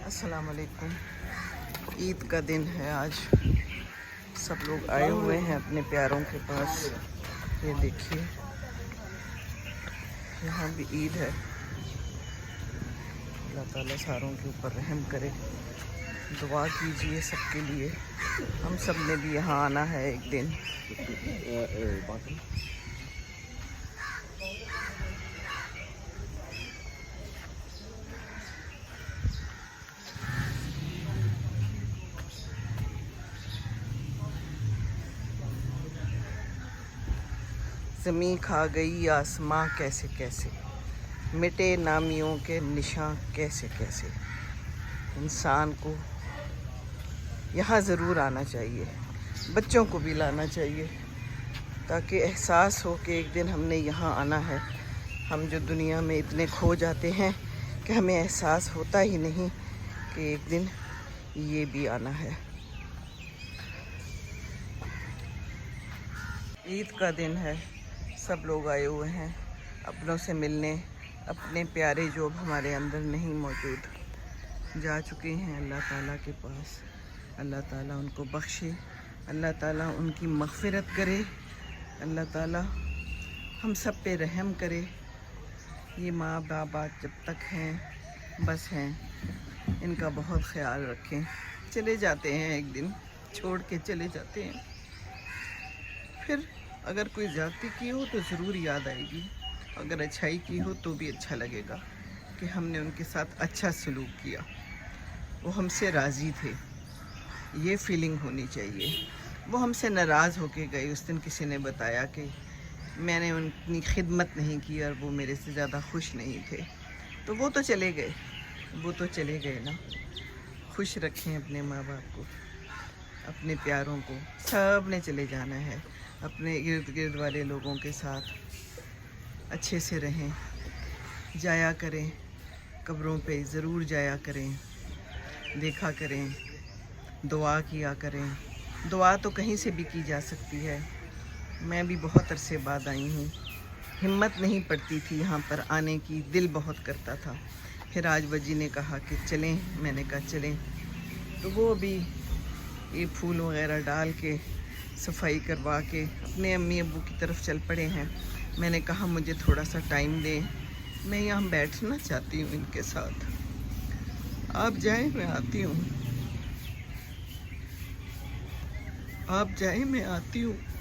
السلام علیکم۔ عید کا دن ہے آج، سب لوگ آئے ہوئے ہیں اپنے پیاروں کے پاس۔ یہ دیکھیے یہاں بھی عید ہے۔ اللہ تعالیٰ ساروں کے اوپر رحم کرے، دعا کیجیے سب کے لیے۔ ہم سب نے بھی یہاں آنا ہے ایک دن۔ زمین کھا گئی آسماں کیسے کیسے، مٹے نامیوں کے نشاں کیسے کیسے۔ انسان کو یہاں ضرور آنا چاہیے، بچوں کو بھی لانا چاہیے، تاکہ احساس ہو کہ ایک دن ہم نے یہاں آنا ہے۔ ہم جو دنیا میں اتنے کھو جاتے ہیں کہ ہمیں احساس ہوتا ہی نہیں کہ ایک دن یہ بھی آنا ہے۔ عید کا دن ہے، سب لوگ آئے ہوئے ہیں اپنوں سے ملنے، اپنے پیارے جو ہمارے اندر نہیں موجود، جا چکے ہیں اللہ تعالیٰ کے پاس۔ اللہ تعالیٰ ان کو بخشے، اللہ تعالیٰ ان کی مغفرت کرے، اللہ تعالیٰ ہم سب پہ رحم کرے۔ یہ ماں باپ جب تک ہیں بس ہیں، ان کا بہت خیال رکھیں۔ چلے جاتے ہیں ایک دن، چھوڑ کے چلے جاتے ہیں، پھر اگر کوئی زیادتی کی ہو تو ضرور یاد آئے گی، اگر اچھائی کی ہو تو بھی اچھا لگے گا کہ ہم نے ان کے ساتھ اچھا سلوک کیا، وہ ہم سے راضی تھے، یہ فیلنگ ہونی چاہیے۔ وہ ہم سے ناراض ہو کے گئے، اس دن کسی نے بتایا کہ میں نے ان کی خدمت نہیں کی اور وہ میرے سے زیادہ خوش نہیں تھے، تو وہ تو چلے گئے، وہ تو چلے گئے نا۔ خوش رکھیں اپنے ماں باپ کو، اپنے پیاروں کو، سب نے چلے جانا ہے۔ اپنے ارد گرد والے لوگوں کے ساتھ اچھے سے رہیں، جایا کریں، قبروں پہ ضرور جایا کریں، دیکھا کریں، دعا کیا کریں۔ دعا تو کہیں سے بھی کی جا سکتی ہے۔ میں بھی بہت عرصے بعد آئی ہوں، ہمت نہیں پڑتی تھی یہاں پر آنے کی، دل بہت کرتا تھا۔ پھر آج بجی نے کہا کہ چلیں، میں نے کہا چلیں، تو وہ بھی یہ پھول وغیرہ ڈال کے صفائی کروا کے اپنے امی ابو کی طرف چل پڑے ہیں۔ میں نے کہا مجھے تھوڑا سا ٹائم دیں، میں یہاں بیٹھنا چاہتی ہوں ان کے ساتھ، آپ جائیں میں آتی ہوں، آپ جائیں میں آتی ہوں۔